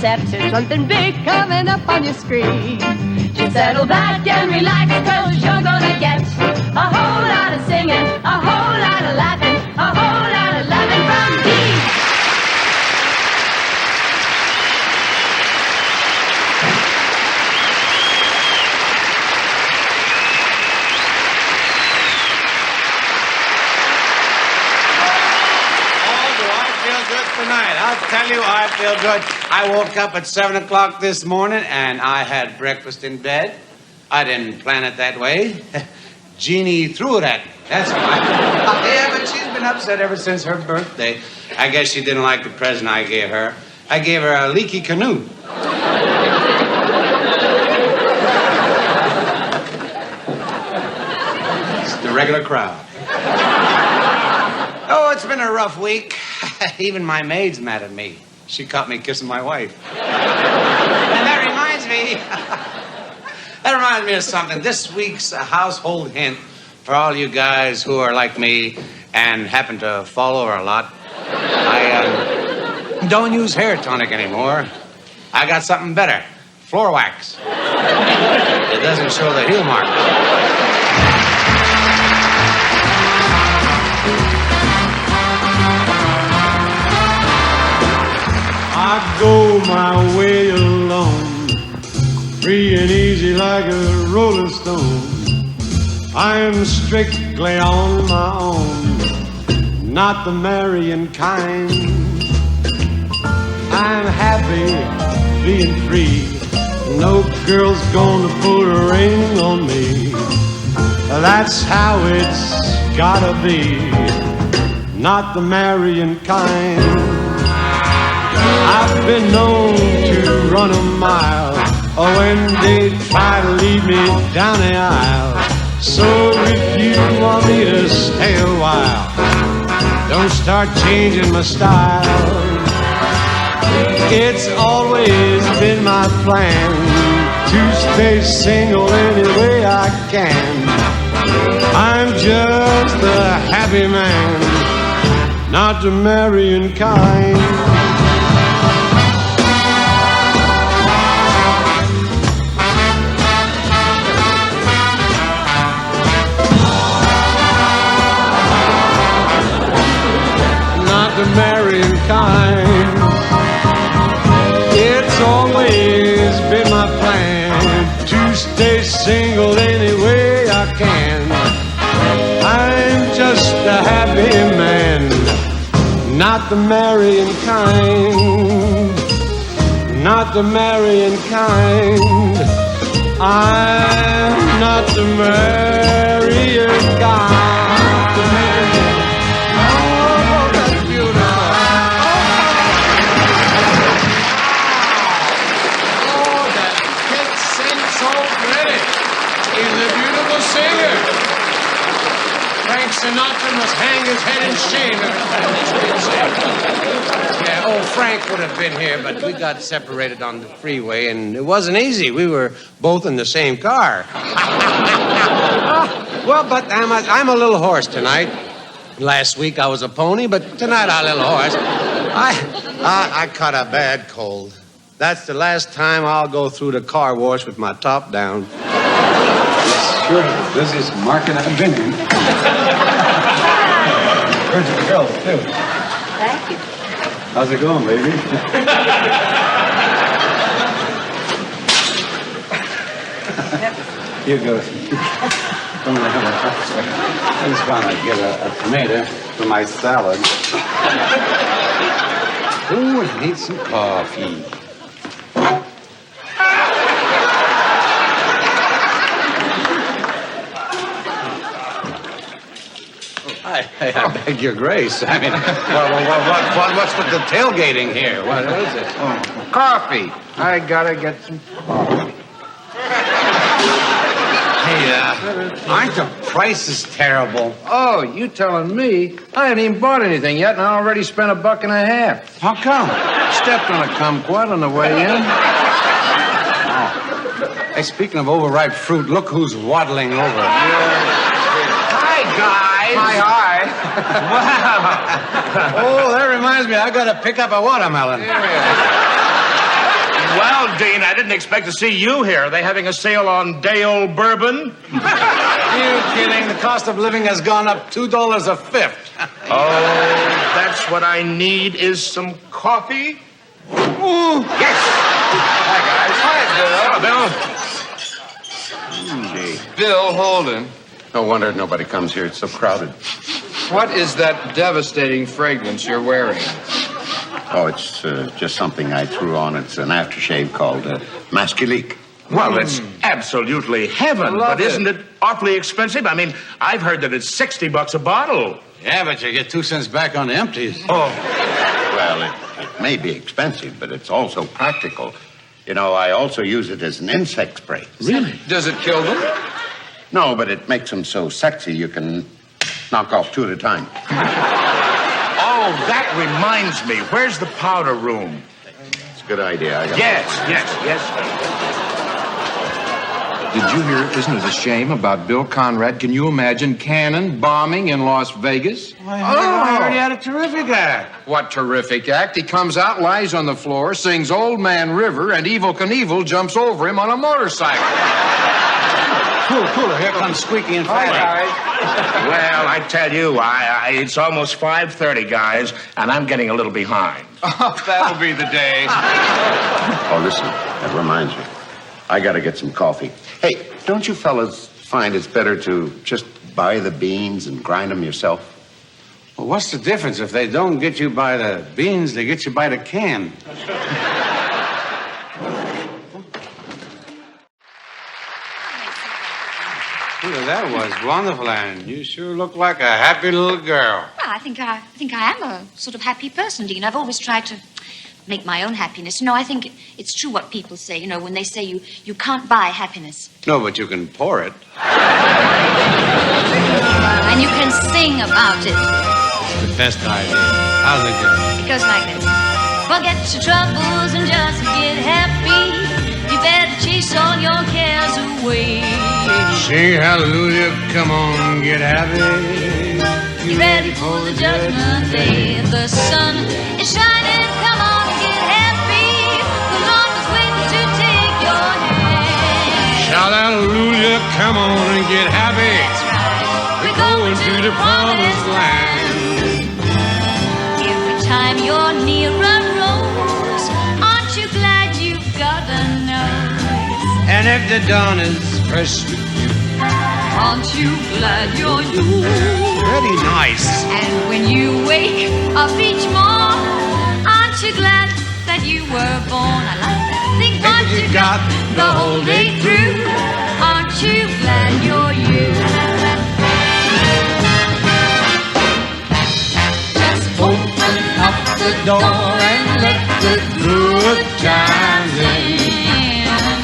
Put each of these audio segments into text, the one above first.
set. There's something big coming up on your screen. Just settle back and relax, 'cause you're gonna get a whole lot of singing, a whole lot of laughing, a whole lot of loving from me. Tonight, I'll tell you, I feel good. I woke up at 7 o'clock this morning, and I had breakfast in bed. I didn't plan it that way. Jeannie threw it at me. That's why. Yeah, but she's been upset ever since her birthday. I guess she didn't like the present I gave her. I gave her a leaky canoe. It's the regular crowd. Oh, it's been a rough week. Even my maid's mad at me. She caught me kissing my wife. And that reminds me of something. This week's household hint for all you guys who are like me and happen to fall over a lot. I don't use hair tonic anymore. I got something better. Floor wax. It doesn't show the heel mark. I go my way alone, free and easy like a rolling stone. I'm strictly on my own, not the marrying kind. I'm happy being free, no girl's gonna put a ring on me. That's how it's gotta be, not the marrying kind. I've been known to run a mile when they try to lead me down the aisle. So if you want me to stay a while, don't start changing my style. It's always been my plan to stay single any way I can. I'm just a happy man, not the marrying kind. The marrying kind. It's always been my plan to stay single any way I can. I'm just a happy man, not the marrying kind, not the marrying kind. I'm not the marrying kind. Sinatra must hang his head in shame. Yeah, old Frank would have been here, but we got separated on the freeway, and it wasn't easy. We were both in the same car. Well, but I'm a little horse tonight. Last week I was a pony, but tonight I'm a little horse. I caught a bad cold. That's the last time I'll go through the car wash with my top down. Sure, this is marking and vineyard. Where's the girls, too? Thank you. How's it going, baby? You go. I just want to get a tomato for my salad. Ooh, I need some coffee. I beg your grace. I mean, what's with the tailgating here? What is it? Oh, coffee. I gotta get some coffee. Hey, aren't the prices terrible? Oh, you telling me? I haven't even bought anything yet, and I already spent $1.50. How come? Stepped on a kumquat on the way in. Oh. Hey, speaking of overripe fruit, look who's waddling over. Hi, guys. Hi. Wow. Oh, that reminds me, I gotta pick up a watermelon. Yeah. Well, Dean, I didn't expect to see you here. Are they having a sale on day-old bourbon? Are you kidding? The cost of living has gone up $2 a fifth. Oh, that's what I need is some coffee? Ooh. Yes. Hi, guys. Hello, Bill. Bill Holden. No wonder nobody comes here. It's so crowded. What is that devastating fragrance you're wearing? Oh, it's just something I threw on. It's an aftershave called Masculique. Well, it's absolutely heaven, love but isn't it awfully expensive? I mean, I've heard that it's $60 a bottle. Yeah, but you get 2 cents back on the empties. Oh, Well, it may be expensive, but it's also practical. You know, I also use it as an insect spray. really? Does it kill them? No, but it makes them so sexy you can knock off 2 at a time. Oh, that reminds me. Where's the powder room? It's a good idea. I got Yes. Did you hear, isn't it a shame about Bill Conrad? Can you imagine Cannon bombing in Las Vegas? I heard he had a terrific act. What terrific act. He comes out, lies on the floor, sings Old Man River, and Evel Knievel jumps over him on a motorcycle. Cooler. Here comes Squeaky and Fatty. Well, I tell you, it's almost 5:30, guys, and I'm getting a little behind. That'll be the day. Oh, listen, that reminds me. I got to get some coffee. Hey, don't you fellas find it's better to just buy the beans and grind them yourself? Well, what's the difference? If they don't get you by the beans, they get you by the can. Well, that was wonderful, and you sure look like a happy little girl. Well, I think I am a sort of happy person, Dean. I've always tried to make my own happiness. You know, I think it's true what people say, you know, when they say you can't buy happiness. No, but you can pour it. And you can sing about it. The best idea. How's it go? It goes like this. Forget your troubles and just get happy. You better chase all your cares away. Sing hallelujah, come on, get happy. You ready for the judgment day? The sun is shining, come on, get happy. The Lord is waiting to take your hand. Shout hallelujah, come on and get happy. That's right. We're going to the promised land. Every time you're near a rose, aren't you glad you've got a nose? And if the dawn is fresh with you, Aren't you glad you're you? very nice. And when you wake up each morn, aren't you glad that you were born? I like that. Think what you got the whole day through. Aren't you glad you're you? Just open up the door and let the good times in.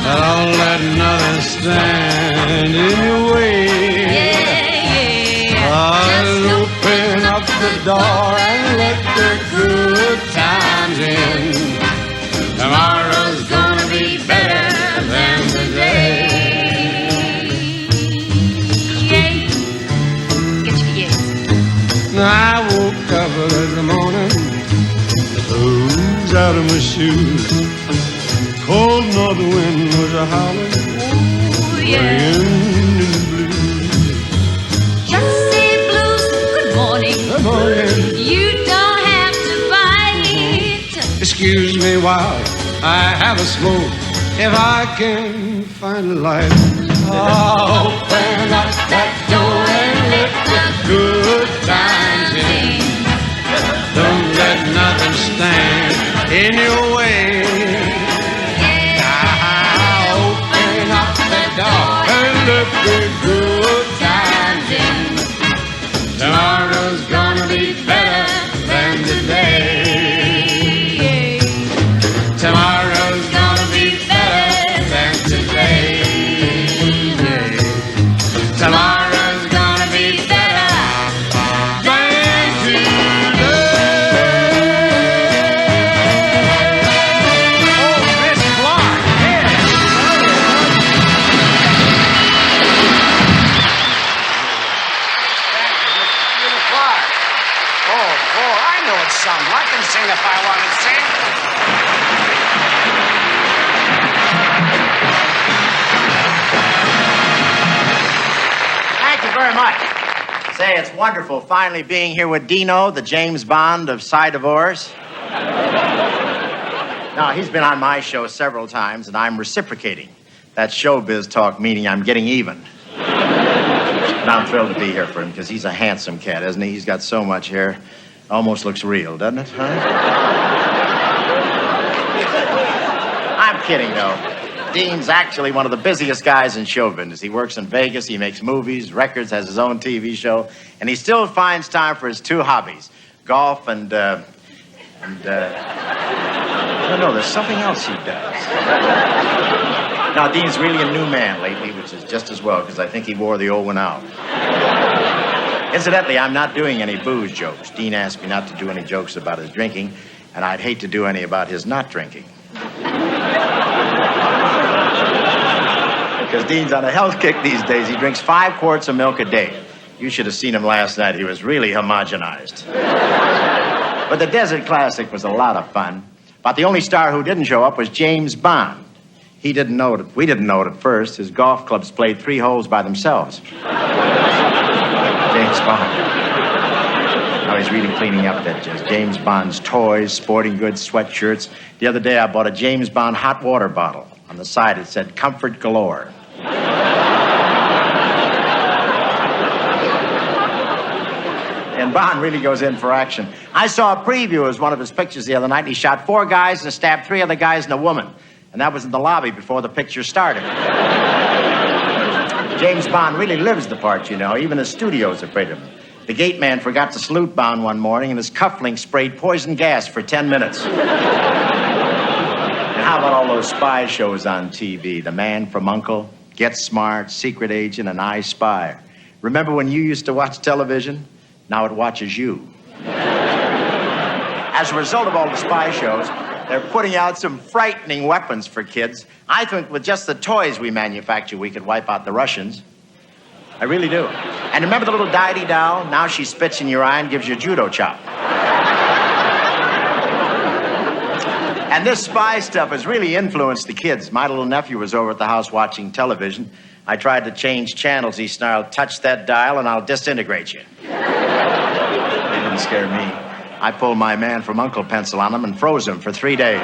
Don't let nothing stand in your way. Just open up the door and let the good times in. Tomorrow's gonna be better than today. Yay. Get your yays. I woke up this morning, the blues out of my shoes. Cold north wind was a howling, Ooh, yeah. rain in the blues. Just say blues, good morning. Good morning. You don't have to fight. Excuse me while I have a smoke, if I can find a light. Oh, open up that door and let the good times in. Don't let nothing stand in your way. Open up the door and let the good times in. Tomorrow's gonna be better than today. Tomorrow's gonna be better than today. Tomorrow's gonna be better than today. Oh, Miss Clark, yeah. Oh, boy, I know it's something. I can sing if I want to sing. very much. Say, it's wonderful finally being here with Dino, the James Bond of Side Divorce. Now, he's been on my show several times, and I'm reciprocating. That's showbiz talk, meaning I'm getting even. And I'm thrilled to be here for him, because he's a handsome cat, isn't he? He's got so much hair. Almost looks real, doesn't it? Huh? I'm kidding, though. Dean's actually one of the busiest guys in show business. He works in Vegas, he makes movies, records, has his own TV show, and he still finds time for his two hobbies, golf and no, there's something else he does. Now, Dean's really a new man lately, which is just as well, because I think he wore the old one out. Incidentally, I'm not doing any booze jokes. Dean asked me not to do any jokes about his drinking, and I'd hate to do any about his not drinking. Because Dean's on a health kick these days. He drinks 5 quarts of milk a day. You should have seen him last night. He was really homogenized. But the Desert Classic was a lot of fun. But the only star who didn't show up was James Bond. He didn't know it. We didn't know it at first. His golf clubs played 3 holes by themselves. James Bond. Now he's really cleaning up that just James Bond's toys, sporting goods, sweatshirts. The other day I bought a James Bond hot water bottle. On the side it said comfort galore. And Bond really goes in for action. I saw a preview of one of his pictures the other night, and he shot 4 guys and stabbed 3 other guys and a woman. And that was in the lobby before the picture started. James Bond really lives the part, you know. Even his studio's afraid of him. The gate man forgot to salute Bond one morning, and his cufflinks sprayed poison gas for 10 minutes. And how about all those spy shows on TV? The Man from U.N.C.L.E., Get Smart, Secret Agent, and I Spy. Remember when you used to watch television? Now it watches you. As a result of all the spy shows, they're putting out some frightening weapons for kids. I think with just the toys we manufacture, we could wipe out the Russians. I really do. And remember the little Didi doll? Now she spits in your eye and gives you a judo chop. And this spy stuff has really influenced the kids. My little nephew was over at the house watching television. I tried to change channels. He snarled, "Touch that dial and I'll disintegrate you." They didn't scare me. I pulled my Man from U.N.C.L.E. pencil on him and froze him for 3 days.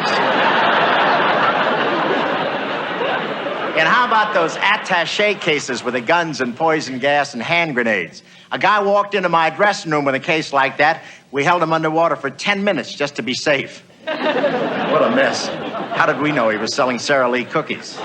And how about those attaché cases with the guns and poison gas and hand grenades? A guy walked into my dressing room with a case like that. We held him underwater for 10 minutes just to be safe. What a mess. How did we know he was selling Sara Lee cookies?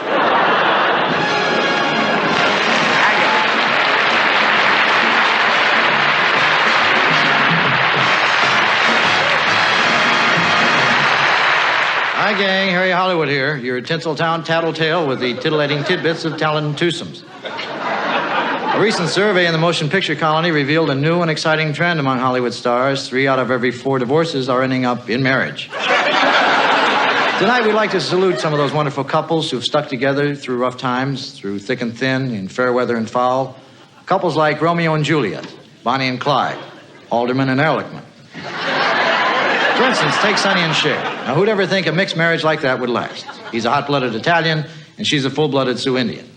Hi, gang. Harry Hollywood here, your Tinseltown tattletale with the titillating tidbits of talent twosomes. A recent survey in the motion picture colony revealed a new and exciting trend among Hollywood stars. 3 out of every 4 divorces are ending up in marriage. Tonight, we'd like to salute some of those wonderful couples who've stuck together through rough times, through thick and thin, in fair weather and foul. Couples like Romeo and Juliet, Bonnie and Clyde, Alderman and Ehrlichman. For instance, take Sonny and Cher. Now, who'd ever think a mixed marriage like that would last? He's a hot-blooded Italian, and she's a full-blooded Sioux Indian.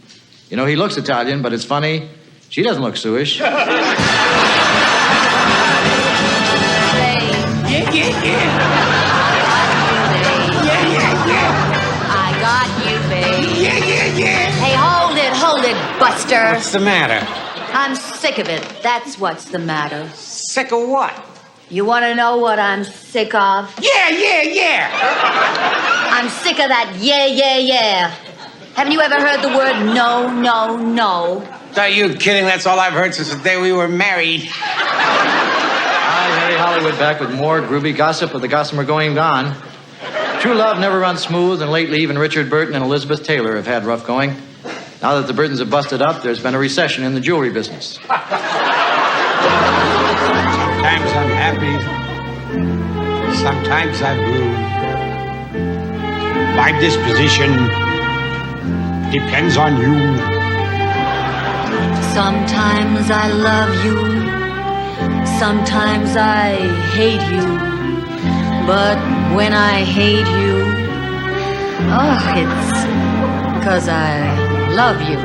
You know, he looks Italian, but it's funny, she doesn't look Sioux-ish. Yeah. I got you, babe. Yeah. Hey, hold it, Buster. What's the matter? I'm sick of it. That's what's the matter. Sick of what? You want to know what I'm sick of? Yeah. I'm sick of that yeah. Haven't you ever heard the word no? Are you kidding? That's all I've heard since the day we were married. Hi, Harry Hollywood back with more groovy gossip of the gossamer going on. True love never runs smooth, and lately even Richard Burton and Elizabeth Taylor have had rough going. Now that the Burtons have busted up, there's been a recession in the jewelry business. Sometimes I'm happy. Sometimes I'm blue. My disposition depends on you. Sometimes I love you, sometimes I hate you, but when I hate you, it's 'cause I love you.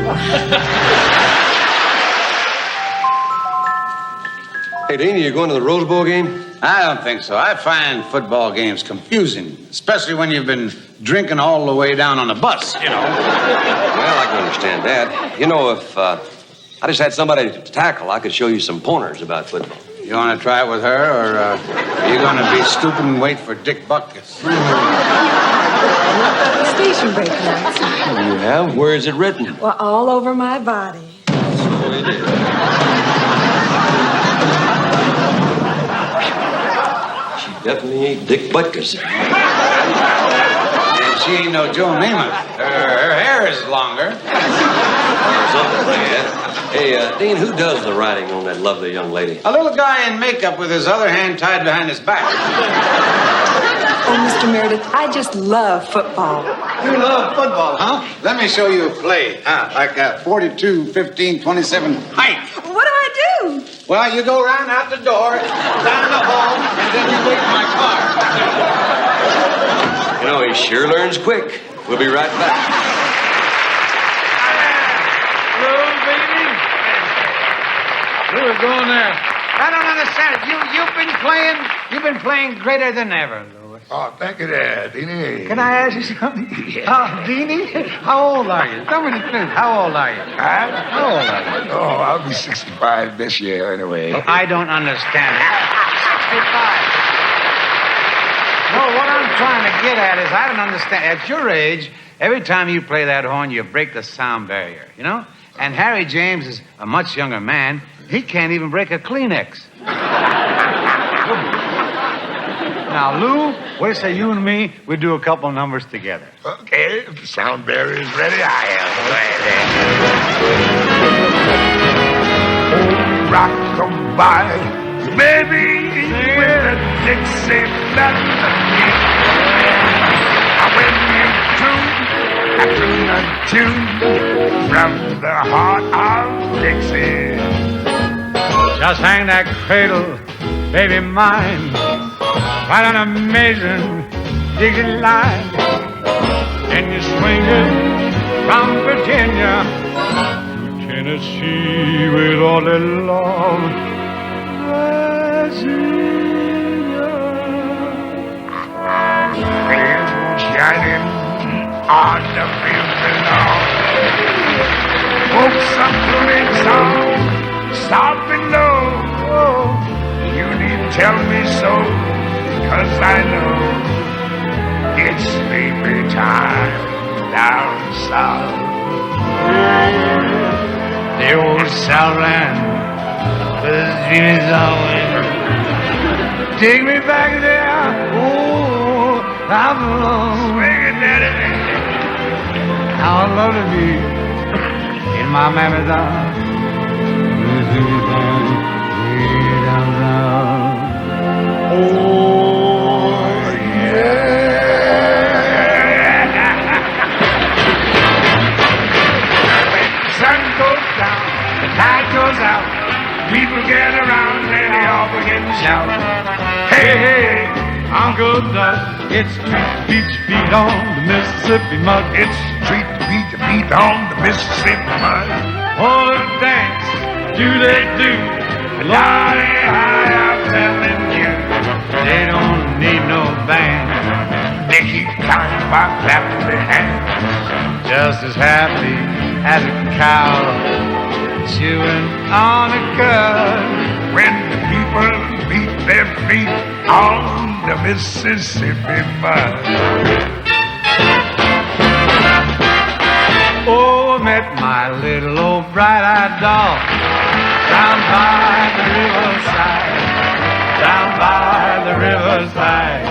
Hey, Dean, are you going to the Rose Bowl game? I don't think so. I find football games confusing, especially when you've been drinking all the way down on the bus, you know. Well, I can understand that. You know, if I just had somebody to tackle, I could show you some pointers about football. You want to try it with her, or are you going to be stupid and wait for Dick Butkus? Station break notes. You have? Where is it written? Well, all over my body. So it is. She definitely ain't Dick Butkus. And she ain't no Joe Namath. Her hair is longer. Or something like that. Hey, Dean, who does the writing on that lovely young lady? A little guy in makeup with his other hand tied behind his back. Oh, Mr. Meredith, I just love football. You love football, huh? Let me show you a play. Like 42, 15, 27 height. What do I do? Well, you go round out the door, down the hall, and then you wait in my car. You know, he sure learns quick. We'll be right back. Who was going there? I don't understand it. You've been playing greater than ever, Louis. Oh, thank you there, Deanie. Can I ask you something? Yeah. Deanie, how old are you? Tell me the truth. How old are you? Huh? How old are you? Oh, I'll be 65 this year anyway. I don't understand. 65. No, what I'm trying to get at is I don't understand. At your age, every time you play that horn, you break the sound barrier, you know? And Harry James is a much younger man. He can't even break a Kleenex. Now, Lou, what do you say you and me, we do a couple numbers together? Okay, if the sound barrier is ready, I am ready. Oh, rock-a-bye, baby, with the Dixie melody. When you tune from the heart of Dixie. Just hang that cradle, baby mine, right on an amazing Dixie line. And you swing it from Virginia to Tennessee with all that love. Shining on the field below. Folks are playing songs, soft and low. You need tell me so, 'cause I know it's sleepy time down south. The old Southland, the Genius always. Take me back there, oh, I belong. Swing it, daddy. How I love to be in my mammy's arms. Oh, yeah. Sun goes down, the tide goes out. People get around and they all begin to shout. Hey, hey, Uncle Doug, it's Street Beach Beat on the Mississippi mud. it's street beat to beat on the Mississippi mud. Oh, dance, do they do? Lordy, I'm telling you, They don't need no band. they keep time by clapping their hands. Just as happy as a cow chewing on a cud. When the people beat their feet on the Mississippi mud. Oh, I met my little old bright-eyed doll down by the riverside, down by the riverside,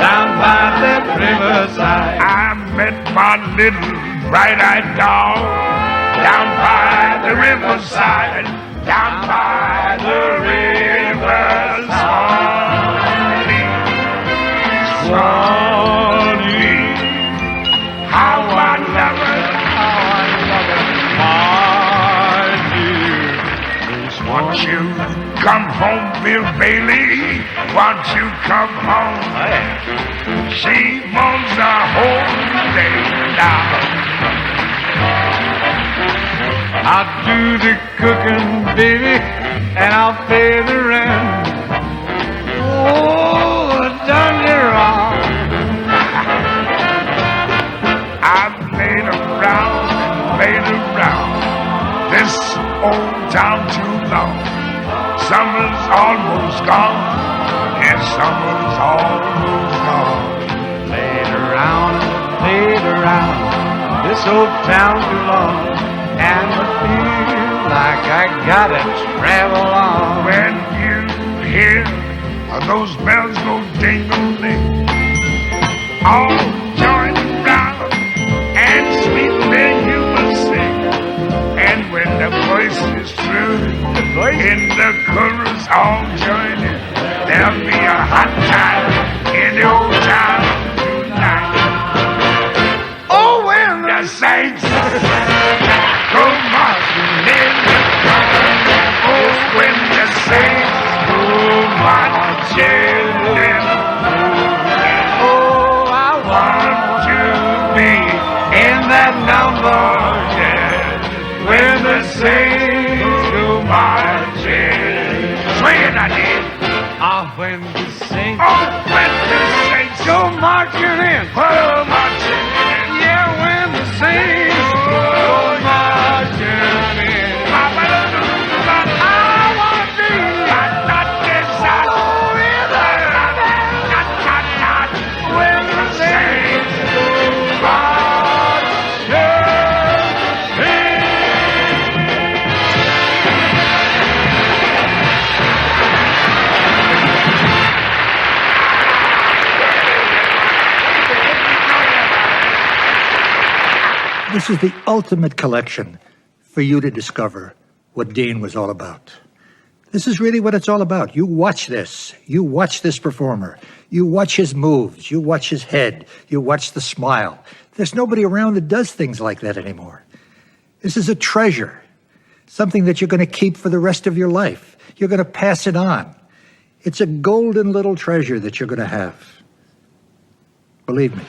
down by the riverside. I met my little bright-eyed dog down by the riverside, down by the riverside. Swanee, how I love her, my dear. Won't you come home, Bill Bailey? Won't you come home? She moans the whole day down. I'll do the cooking, baby, and I'll pay the rent. Oh, done you wrong. I've played around and played around this old town too long. Summer's almost gone. Yes, summer's almost gone. Played around this old town too long, and I feel like I gotta travel on. When you hear those bells go ding-a-ling, all join around and sweetly you will sing. And when the voice is through, in the chorus all join in. There'll be a hot time in the old town tonight. Oh, when the saints go marching in, oh, when the saints go marching in, oh, I want to be in that number, yeah, when the saints go marching. Swing it, I did. Ah, when the saints go marching in. Oh, marching in. Yeah, when the saints go marching in. I want to be when the saints go marching in. This is the ultimate collection for you to discover what Dean was all about. This is really what it's all about. You watch this. You watch this performer. You watch his moves. You watch his head. You watch the smile. There's nobody around that does things like that anymore. This is a treasure, something that you're going to keep for the rest of your life. You're going to pass it on. It's a golden little treasure that you're going to have. Believe me.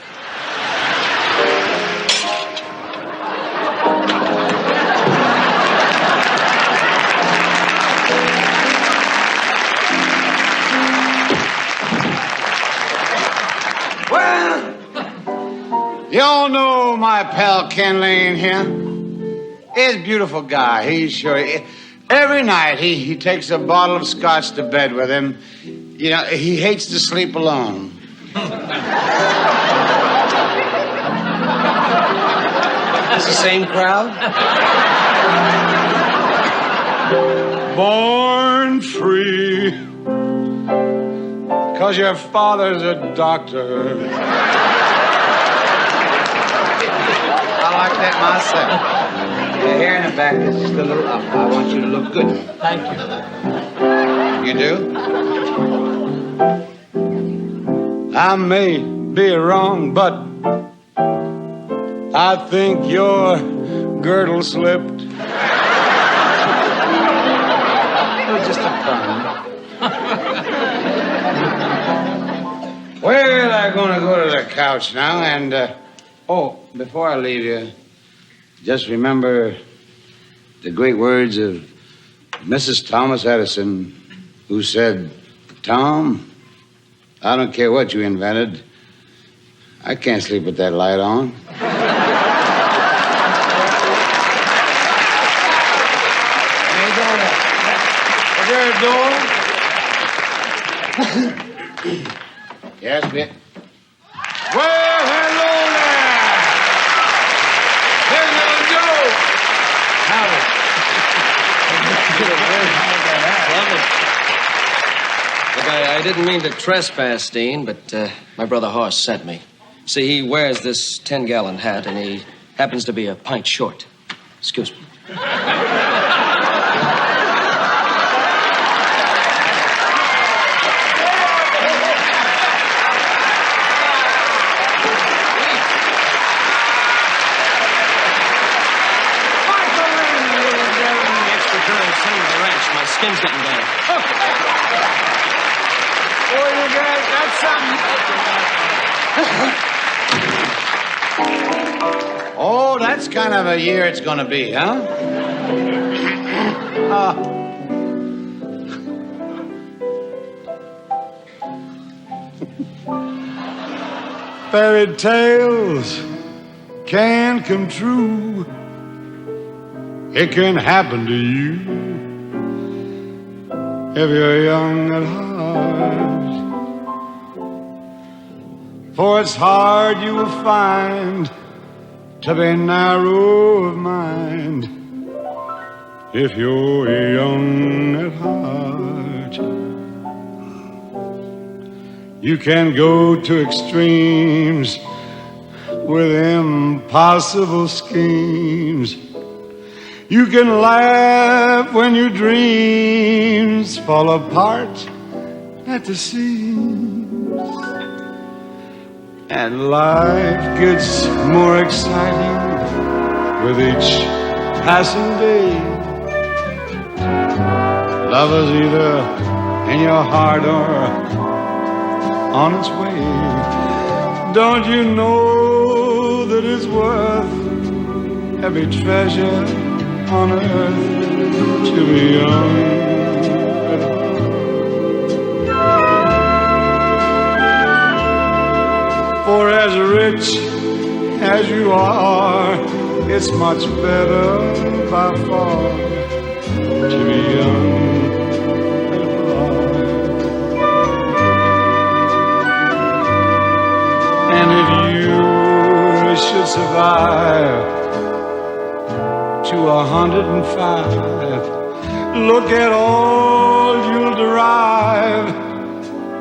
You all know my pal Ken Lane here? He's a beautiful guy. He's sure. Every night he takes a bottle of scotch to bed with him. You know, he hates to sleep alone. It's the same crowd? Born free, 'cause your father's a doctor. I like that myself. Your hair in the back is just a little up. I want you to look good. Thank you. You do? I may be wrong, but I think your girdle slipped. It was just a fun. Well, I'm gonna go to the couch now, and before I leave you, just remember the great words of Mrs. Thomas Edison, who said, "Tom, I don't care what you invented. I can't sleep with that light on." Is there a door? Yes, Vic. Well, hello there. There's little Joe. Howdy. Look, I didn't mean to trespass, Dean, but my brother Horace sent me. See, he wears this 10-gallon hat, and he happens to be a pint short. Excuse me. My skin's getting better. Boy, you guys got something. Oh, that's kind of a year it's gonna be, huh? Fairy tales can come true. It can happen to you if you're young at heart. For it's hard you will find to be narrow of mind if you're young at heart. You can go to extremes with impossible schemes. You can laugh when your dreams fall apart at the seams. And life gets more exciting with each passing day. Love is either in your heart or on its way. Don't you know that it's worth every treasure on earth to be young at heart? For as rich as you are, it's much better by far to be young at heart. And if you should survive to 105, look at all you'll derive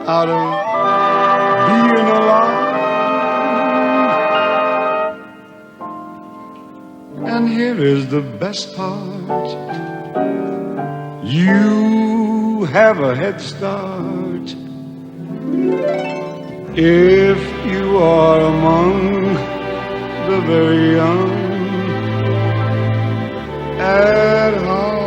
out of being alive. And here is the best part. You have a head start if you are among the very young at heart.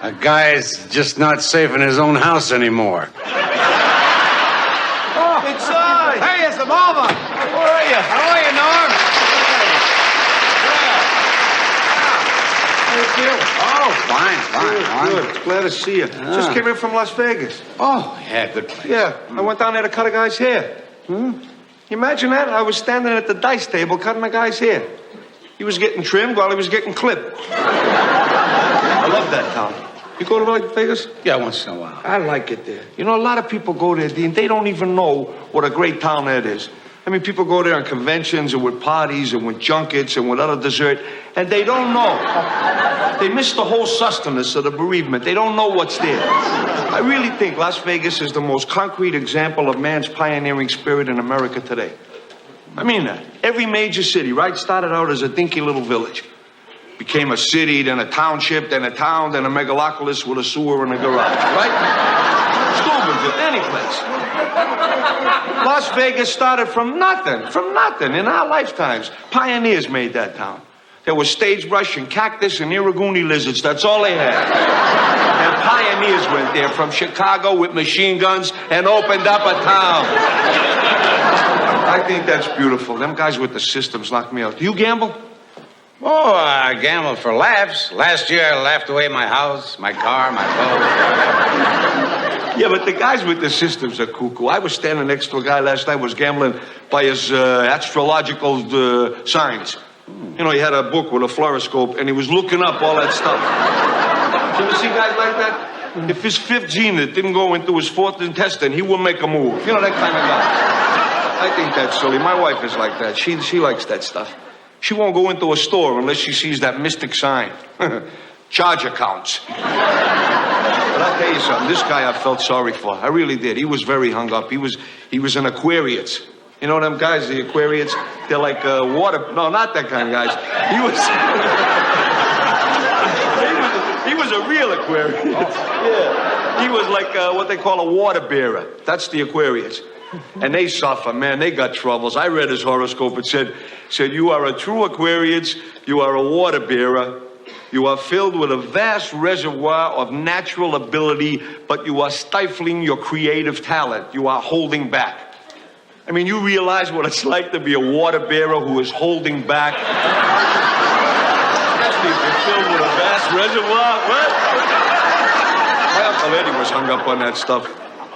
A guy's just not safe in his own house anymore. Oh, inside! Hey, it's the mama! Where are you? How are you, Norm? How you feeling? Oh, fine. Good. Glad to see you. Just came in from Las Vegas. Oh, yeah, good place. Yeah, I went down there to cut a guy's hair. You imagine that? I was standing at the dice table cutting a guy's hair. He was getting trimmed while he was getting clipped. I love that town. You go to Las Vegas? Yeah, once in a while. I like it there. You know, a lot of people go there, Dean. They don't even know what a great town that is. I mean, people go there on conventions and with parties and with junkets and with other dessert, and they don't know. They miss the whole sustenance of the bereavement. They don't know what's there. I really think Las Vegas is the most concrete example of man's pioneering spirit in America today. I mean that. Every major city, right, started out as a dinky little village. Became a city, then a township, then a town, then a megalopolis with a sewer and a garage, right? Steubenville, any place. Las Vegas started from nothing, in our lifetimes. Pioneers made that town. There was sagebrush and cactus and iraguni lizards. That's all they had. And pioneers went there from Chicago with machine guns and opened up a town. I think that's beautiful. Them guys with the systems knock me out. Do you gamble? Oh, I gamble for laughs. Last year I laughed away my house, my car, my boat. Yeah, but the guys with the systems are cuckoo. I was standing next to a guy last night who was gambling by his astrological signs. You know, he had a book with a fluoroscope, and he was looking up all that stuff. You ever see guys like that? If his fifth gene didn't go into his fourth intestine, he wouldn't make a move. You know, that kind of guy. I think that's silly. My wife is like that. She likes that stuff. She won't go into a store unless she sees that mystic sign. Charge accounts. But I'll tell you something. This guy I felt sorry for. I really did. He was very hung up. He was an Aquarius. You know them guys, the Aquarians? They're like water... No, not that kind of guys. He was a real Aquarian. Yeah. He was like what they call a water bearer. That's the Aquarians. And they suffer, man. They got troubles. I read his horoscope. It said, you are a true Aquarius. You are a water bearer. You are filled with a vast reservoir of natural ability, but you are stifling your creative talent. You are holding back. I mean, you realize what it's like to be a water bearer who is holding back? Especially if you're filled with a vast reservoir. What? My Uncle Eddie was hung up on that stuff.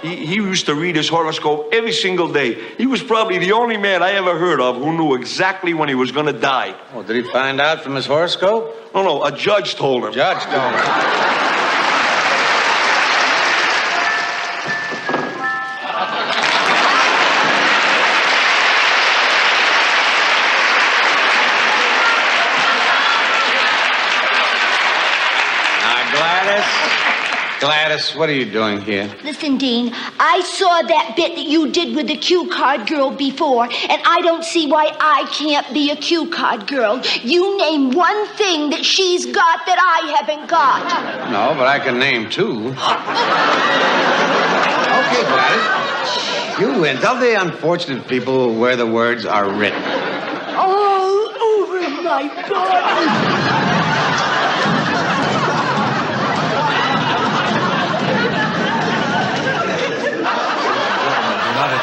He used to read his horoscope every single day. He was probably the only man I ever heard of who knew exactly when he was going to die. Oh, did he find out from his horoscope? No, a judge told him. Judge told him. Gladys, what are you doing here? Listen, Dean, I saw that bit that you did with the cue card girl before, and I don't see why I can't be a cue card girl. You name one thing that she's got that I haven't got. No, but I can name two. Okay, Gladys. You win. Tell the unfortunate people where the words are written. All over my body.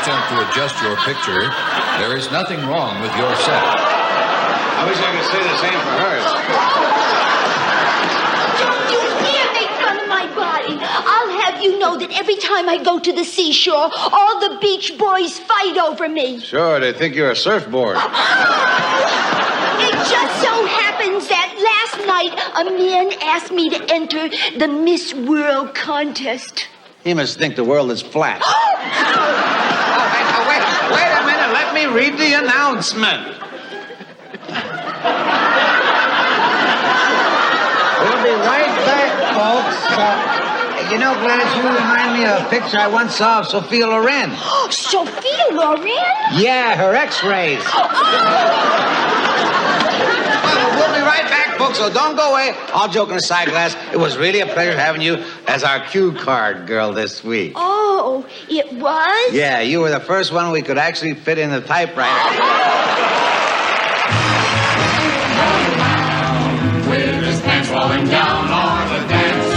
Attempt to adjust your picture. There is nothing wrong with your set. I wish I could say the same for hers. Don't you dare make fun of my body. I'll have you know that every time I go to the seashore, all the beach boys fight over me. Sure, they think you're a surfboard. It just so happens that last night a man asked me to enter the Miss World contest. He must think the world is flat. Wait a minute. Let me read the announcement. We'll be right back, folks. You know, Gladys, you remind me of a picture I once saw of Sophia Loren. Sophia Loren? Yeah, her x-rays. We'll be right back, folks, so don't go away. All joking aside, Gladys, it was really a pleasure having you as our cue card girl this week. Oh, it was? Yeah, you were the first one we could actually fit in the typewriter. With his pants falling down on the dance.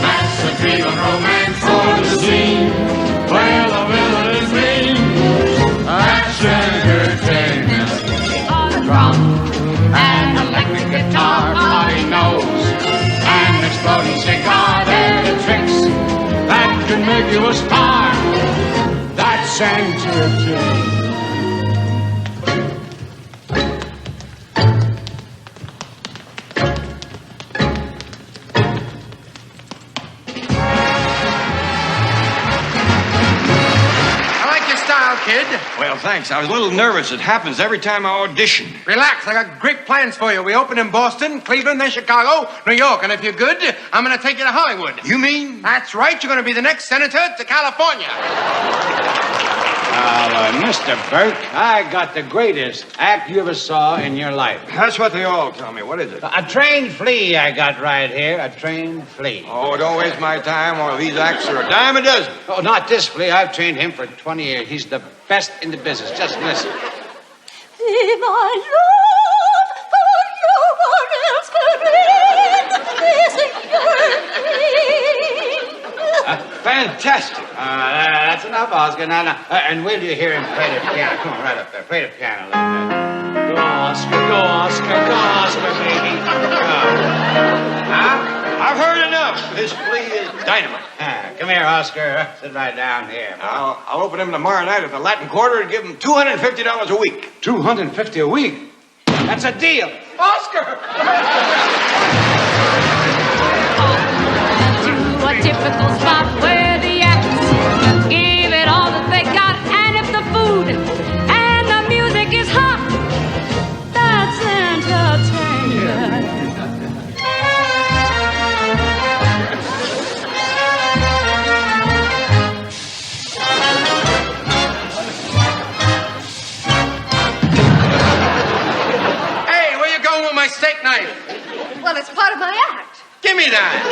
That's a dream of romance for the scene where the villain is mean. That's entertainment. On the drum and electric guitar, body knows. An exploding cigar, they're the tricks that can make you a star. That's entertainment. Kid. Well, thanks. I was a little nervous. It happens every time I audition. Relax. I got great plans for you. We open in Boston, Cleveland, then Chicago, New York. And if you're good, I'm going to take you to Hollywood. You mean? That's right. You're going to be the next senator to California. Mr. Burke, I got the greatest act you ever saw in your life. That's what they all tell me. What is it? A trained flea I got right here. A trained flea. Oh, don't waste my time. One of these acts are a dime a dozen. Oh, not this flea. I've trained him for 20 years. He's the best in the business. Just listen. My love for you fantastic. That's enough, Oscar. Now. And will you hear him play the piano? Come on, right up there. Play the piano a little bit. Go, Oscar, baby. Huh? I've heard enough. This plea is dynamite. Come here, Oscar. Sit right down here. I'll open him tomorrow night at the Latin Quarter and give him $250 a week. $250 a week? That's a deal. Oscar! To a typical spot where the acts give it all that they got. And if the food and the music is hot, that's entertainment. Hey, where you going with my steak knife? Well, it's part of my act. Give me that.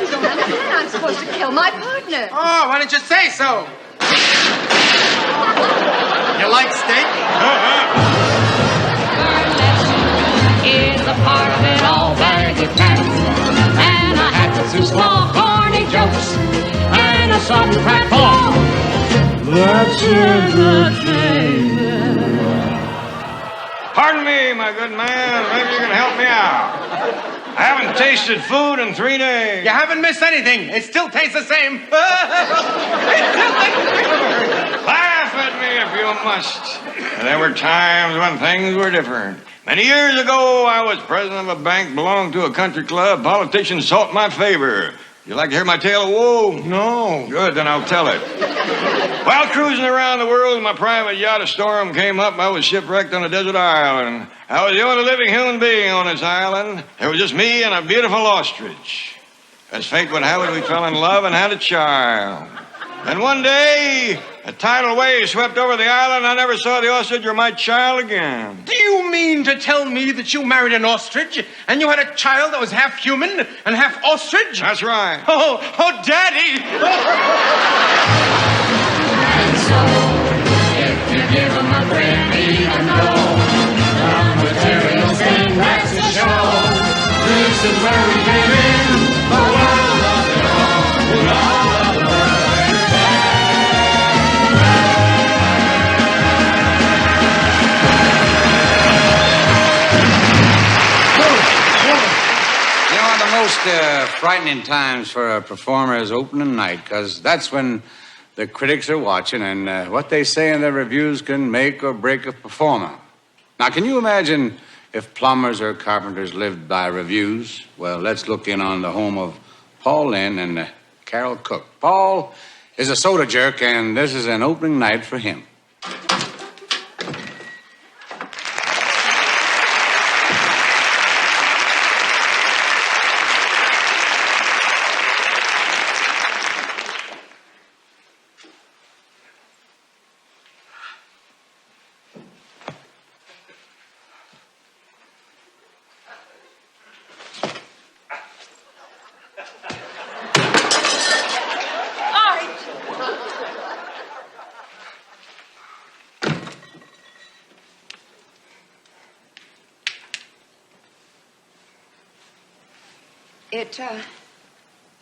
You don't understand. I'm supposed to kill my partner. Oh, why didn't you say so? You like steak? Is a part of it all, baggy pants, and a hat that's too small, corny jokes, and a sudden pratfall. That's entertainment. Pardon me, my good man. Maybe you can help me out. I haven't tasted food in 3 days. You haven't missed anything. It still tastes the same. Laugh at me if you must. There were times when things were different. Many years ago, I was president of a bank belonging to a country club. Politicians sought my favor. You like to hear my tale of woe? No. Good, then I'll tell it. While cruising around the world in my private yacht, a storm came up. I was shipwrecked on a desert island. I was the only living human being on this island. There was just me and a beautiful ostrich. As fate would have it, we fell in love and had a child. And one day, a tidal wave swept over the island. I never saw the ostrich or my child again. Do you mean to tell me that you married an ostrich and you had a child that was half human and half ostrich? That's right. Oh, Daddy! And so, if you give them a friend, even though the material thing, that's the show. This is where we came in, the world of it all. We all love the world. Most frightening times for a performer is opening night, because that's when the critics are watching, and what they say in their reviews can make or break a performer. Now, can you imagine if plumbers or carpenters lived by reviews? Well, let's look in on the home of Paul Lynn and Carol Cook. Paul is a soda jerk, and this is an opening night for him.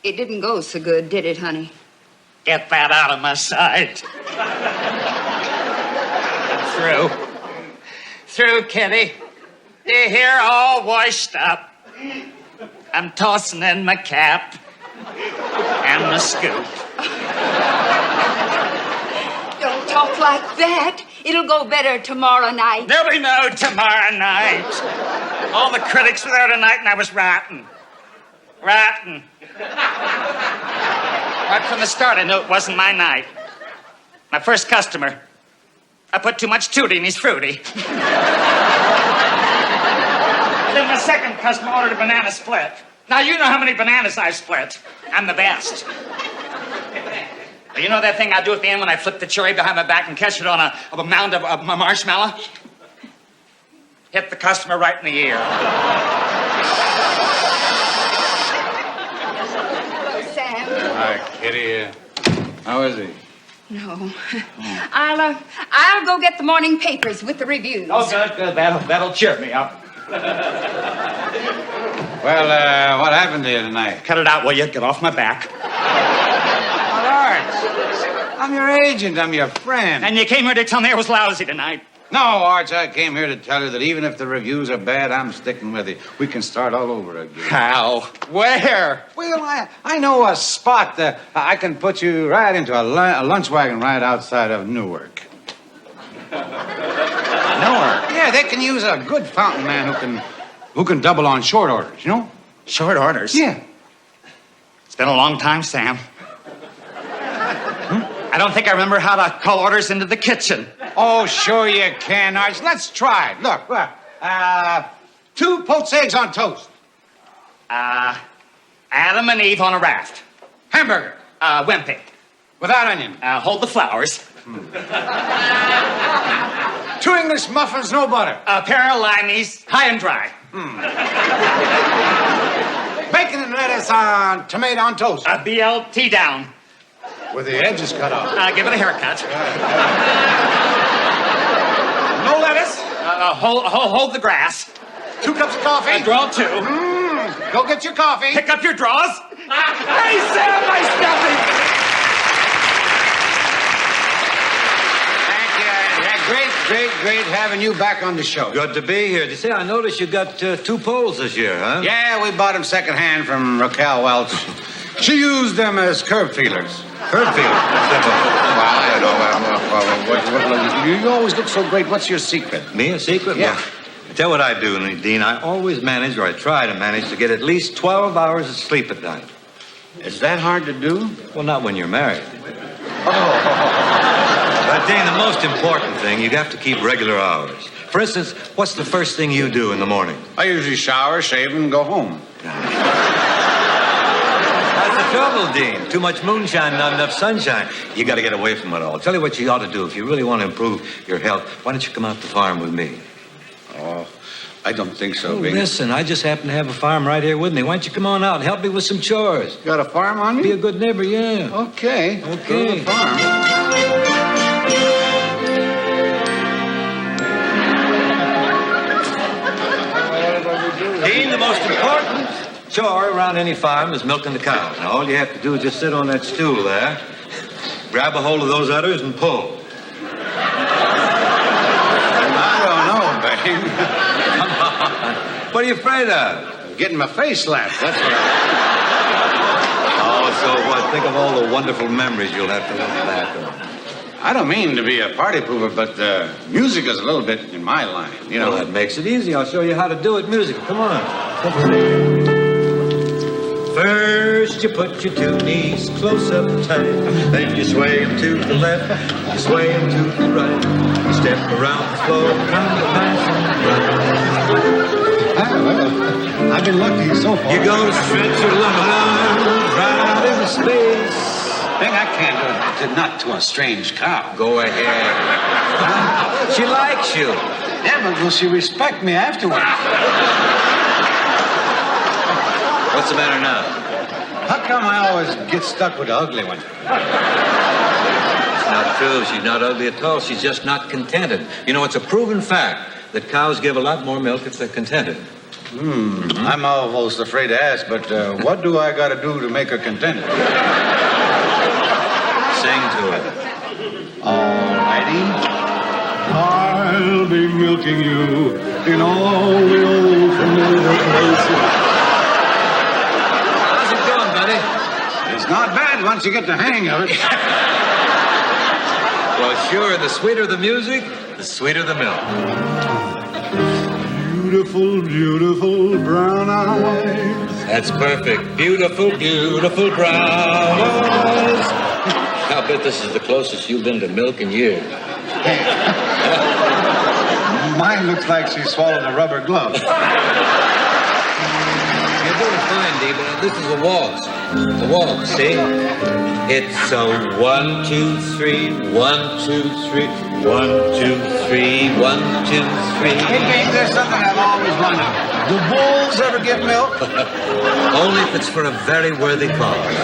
It didn't go so good, did it, honey? Get that out of my sight. Through, Kitty. You hear, all washed up. I'm tossing in my cap and my scoop. Don't talk like that. It'll go better tomorrow night. There'll be no tomorrow night. All the critics were there tonight, and I was rotten. Right from the start, I knew it wasn't my night. My first customer. I put too much tutti and he's fruity. Then my second customer ordered a banana split. Now, you know how many bananas I've split. I'm the best. You know that thing I do at the end when I flip the cherry behind my back and catch it on a mound of marshmallow? Hit the customer right in the ear. Hi, Kitty. How is he? No. I'll go get the morning papers with the reviews. Oh, good. That'll cheer me up. Well, what happened to you tonight? Cut it out, will you? Get off my back. All right. I'm your agent. I'm your friend. And you came here to tell me I was lousy tonight. No, Arch, I came here to tell you that even if the reviews are bad, I'm sticking with you. We can start all over again. How? Where? Well, I know a spot that I can put you right into a lunch wagon right outside of Newark. Newark? Yeah, they can use a good fountain man who can double on short orders, you know? Short orders? Yeah. It's been a long time, Sam. I don't think I remember how to call orders into the kitchen. Oh, sure you can, Arch. Let's try it. Look, 2 poached eggs on toast. Adam and Eve on a raft. Hamburger. Wimpy. Without onion. Hold the flowers. 2 English muffins, no butter. A pair of limeys, high and dry. Bacon and lettuce on tomato on toast. A BLT down. With the edges cut off. Give it a haircut. No lettuce. Hold the grass. 2 cups of coffee. Draw 2. Go get your coffee. Pick up your drawers. Hey, Sam, my stuffing. Thank you. Great having you back on the show. Good to be here. You see, I noticed you got 2 poles this year, huh? Yeah, we bought them secondhand from Raquel Welch. She used them as curb feelers. Curb feelers? You always look so great. What's your secret? Me, a secret? Yeah. Well, tell what I do, Dean. I always manage, or I try to manage, to get at least 12 hours of sleep at night. Is that hard to do? Well, not when you're married. But, Dean, the most important thing, you have to keep regular hours. For instance, what's the first thing you do in the morning? I usually shower, shave, and go home. That's the trouble, Dean. Too much moonshine, not enough sunshine. You got to get away from it all. Tell you what you ought to do. If you really want to improve your health, why don't you come out to the farm with me? Oh, I don't think so, Oh, Bing. listen, I just happen to have a farm right here with me. Why don't you come on out and help me with some chores? You got a farm on you? Be a good neighbor, yeah. Okay. Go to the farm. Dean, the most important chore around any farm is milking the cows. Now, all you have to do is just sit on that stool there, grab a hold of those udders, and pull. I don't know, Bing. Come on. What are you afraid of? Getting my face slapped. That's what Oh, so what? Think of all the wonderful memories you'll have to look back on. I don't mean to be a party pooper, but music is a little bit in my line, you know. Well, that makes it easy. I'll show you how to do it musical. Come on. First, you put your 2 knees close up tight. Then you sway them to the left. You sway them to the right. You step around the floor, kind of Well, I've been lucky so far. You're going to stretch your loving arms right out into space. Bing, I can't do it not to a strange cow. Go ahead. She likes you. Yeah, but will she respect me afterwards? What's the matter now? How come I always get stuck with the ugly one? It's not true. She's not ugly at all. She's just not contented. You know, it's a proven fact that cows give a lot more milk if they're contented. I'm almost afraid to ask, but what do I got to do to make her contented? Sing to her. Alrighty. I'll be milking you in all the old familiar places. How's it going, buddy? It's not bad once you get the hang of it. Well, sure, the sweeter the music, the sweeter the milk. Beautiful, beautiful brown eyes. That's perfect. Beautiful, beautiful brown eyes. I'll bet this is the closest you've been to milk in years. Mine looks like she swallowed a rubber glove. You're doing fine, Dee, but this is a waltz. A waltz, see? It's a 1, 2, 3, 1, 2, 3, 1, 2, 3, 1, 2, 3. Hey, Bing, there's something I've always wondered. Do bulls ever give milk? Only if it's for a very worthy cause.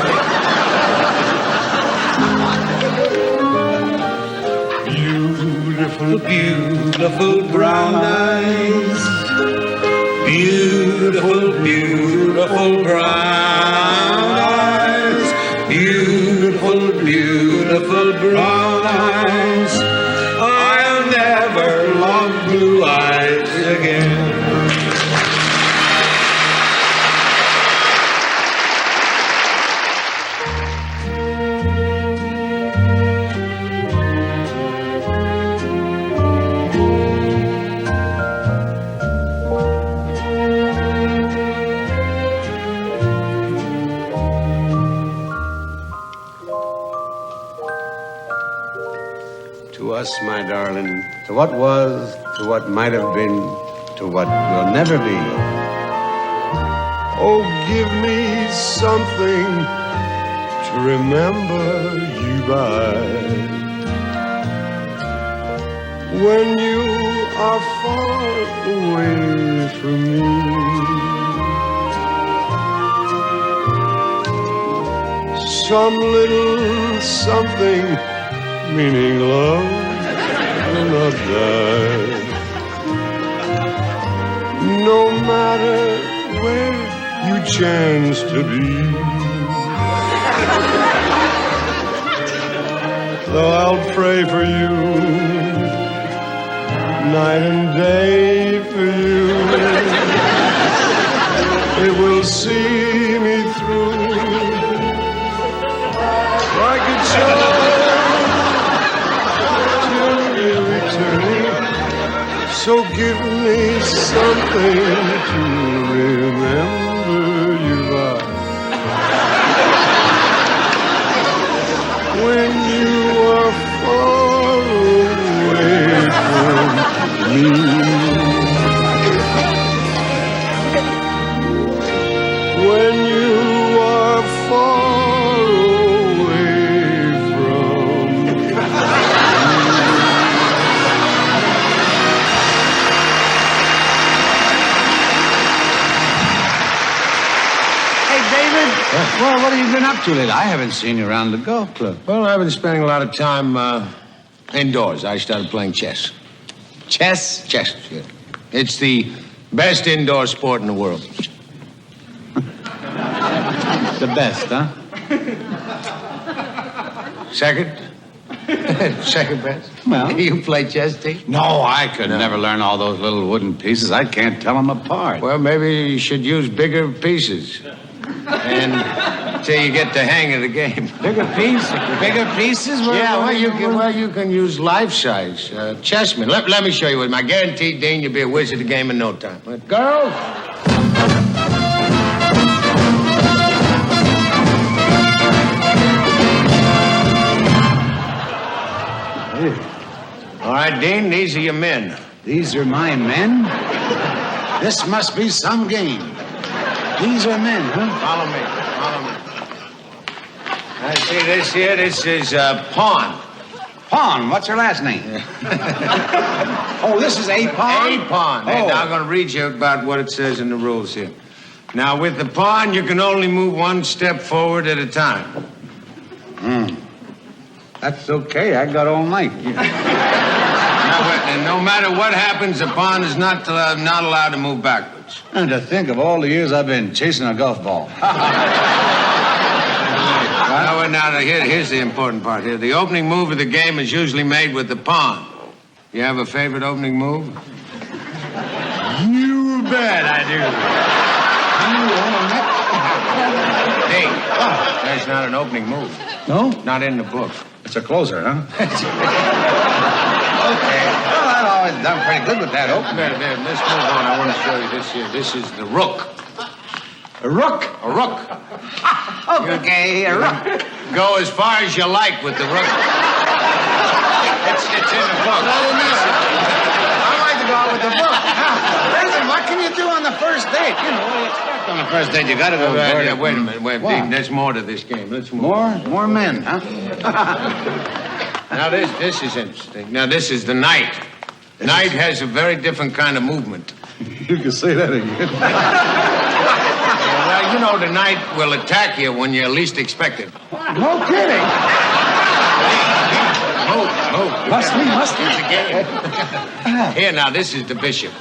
Beautiful, beautiful brown eyes. Beautiful, beautiful brown eyes. Beautiful, beautiful brown us, my darling, to what was, to what might have been, to what will never be. Oh, give me something to remember you by. When you are far away from me, some little something meaning love will not die. No matter where you chance to be, though I'll pray for you night and day for you, it will see me through like a child till eternity. So give me something to remember you by. When you are far away from me. When you are far away from me. Hey, David. Well, what have you been up to lately? I haven't seen you around the golf club. Well, I've been spending a lot of time indoors. I started playing chess. Chess? Chess, yeah. It's the best indoor sport in the world. The best, huh? Second? Second best? Well. You play chess, T? No, I could never learn all those little wooden pieces. I can't tell them apart. Well, maybe you should use bigger pieces. And till you get the hang of the game. Bigger pieces? Bigger pieces? Yeah, well, you can use life-size chessmen. Let me show you what. I guarantee, Dean, you'll be a whiz at the game in no time. Girls? All right, Dean, these are your men. These are my men? This must be some game. These are men, huh? Follow me. I see this here. This is Pawn. Pawn? What's her last name? Oh, this is a pawn? A pawn. Oh. And now I'm going to read you about what it says in the rules here. Now, with the pawn, you can only move one step forward at a time. That's okay. I got all night. And no matter what happens, the pawn is not allowed to move backwards. And to think of all the years I've been chasing a golf ball. Now, here's the important part here. The opening move of the game is usually made with the pawn. You have a favorite opening move? You bet I do. Hey, that's not an opening move. No? Not in the book. It's a closer, huh? Okay. Well, I've always done pretty good with that opening. There, let's move on. I want to show you this here. This is the rook. A rook? A rook. Okay, a rook. Go as far as you like with the rook. It's in the book. I like to go out with the book. Listen, what can you do on the first date? You know, what do you expect on the first date? You got to go. Yeah, wait a minute. Dean, there's more to this game. Let's move on. More men, huh? Now, this is interesting. Now, this is the knight. Knight has a very different kind of movement. You can say that again. Well, you know, the knight will attack you when you least expect it. No kidding. Move. Must be. It's a game. Here, now, this is the bishop.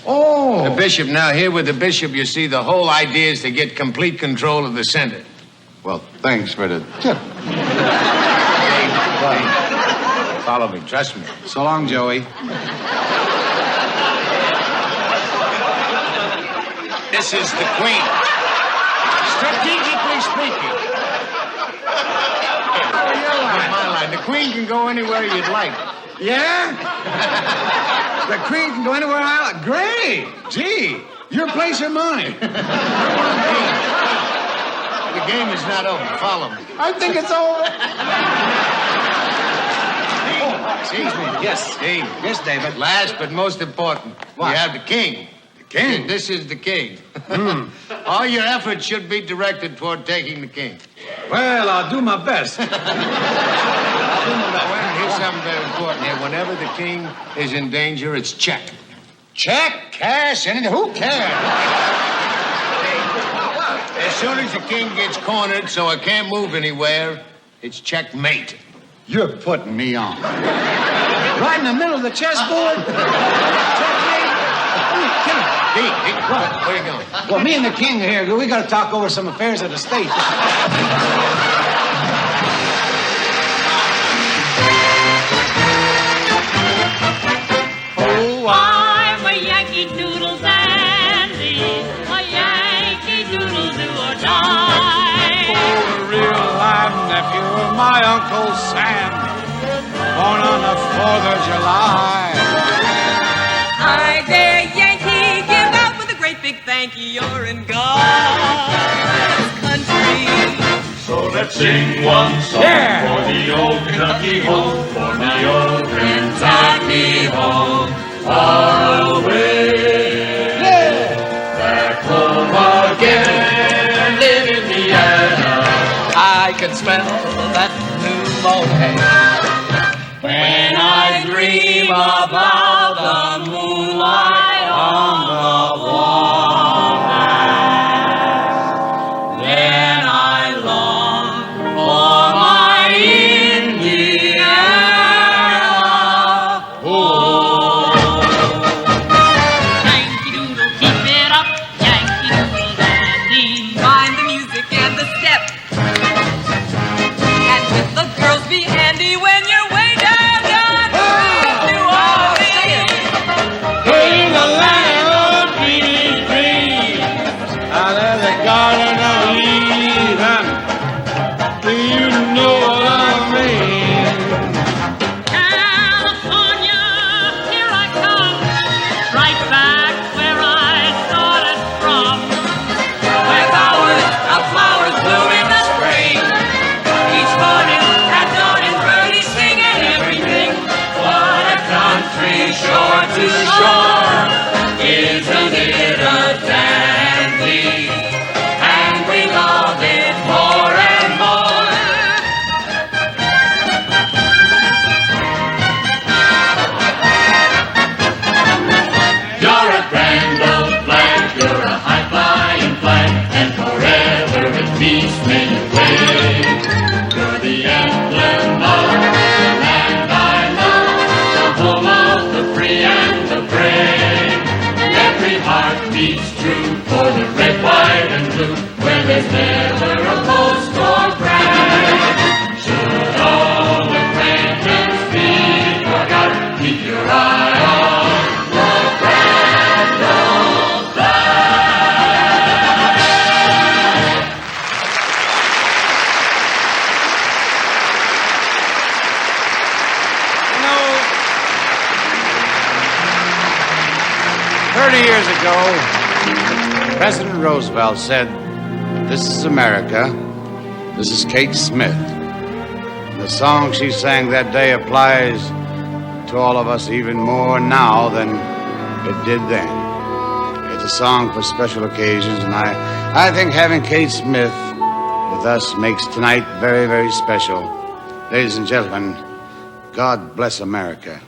Oh. The bishop. Now, here with the bishop, you see, the whole idea is to get complete control of the center. Well, thanks for the tip. Follow me. Trust me. So long, Joey. This is the queen. Strategically speaking. My line. The queen can go anywhere you'd like. Yeah? The queen can go anywhere I like. Great. Gee, your place or mine? The game is not over. Follow me. I think it's over. Excuse me. Yes. King. Yes, David. Last but most important, What? we have the king. The king? This is the king. All your efforts should be directed toward taking the king. Well, I'll do my best. Here's something very important here. Whenever the king is in danger, it's check. Check, cash, anything. Who cares? As soon as the king gets cornered so it can't move anywhere, it's checkmate. You're putting me on. Right in the middle of the chessboard? Where you going? Well, me and the king are here. We got to talk over some affairs of the state. I'm a Yankee Doodle dandy, a Yankee Doodle do or die. Oh, real live nephew of my Uncle Sam, born on the 4th of July. I dare Yankee, give out with a great big thank you. You're in God's country. So let's sing one song for the old Kentucky home, for the old Kentucky home, far away. Back home again in Indiana. I can smell that new mown hay. When I dream about the moonlight on the wall, then I long for my Indiana home. Yankee Doodle, keep it up. Yankee Doodle dandy, mind the music and the step. And with the girls be handy when you're way down. In the land of dreams, out of the Garden of Eden. Do you know what I mean? California, here I come, right back where I started from. Where flowers bloom in the spring. Each morning at dawn and birdies singing everything. What a country, shore to shore. Isn't it a dandy? And we love it more and more. You're a grand old flag, you're a high-flying flag, and forever in peace may you reign. You're the emblem of the land I love, the home of the free and the brave. Every heart beats true for the red, white, and blue, where there's never a post or brag. Should all acquaintance be forgot, keep your eye on the grand old flag. You know, 30 years ago, President Roosevelt said, "This is America. This is Kate Smith." And the song she sang that day applies to all of us even more now than it did then. It's a song for special occasions, and I think having Kate Smith with us makes tonight very, very special. Ladies and gentlemen, God bless America.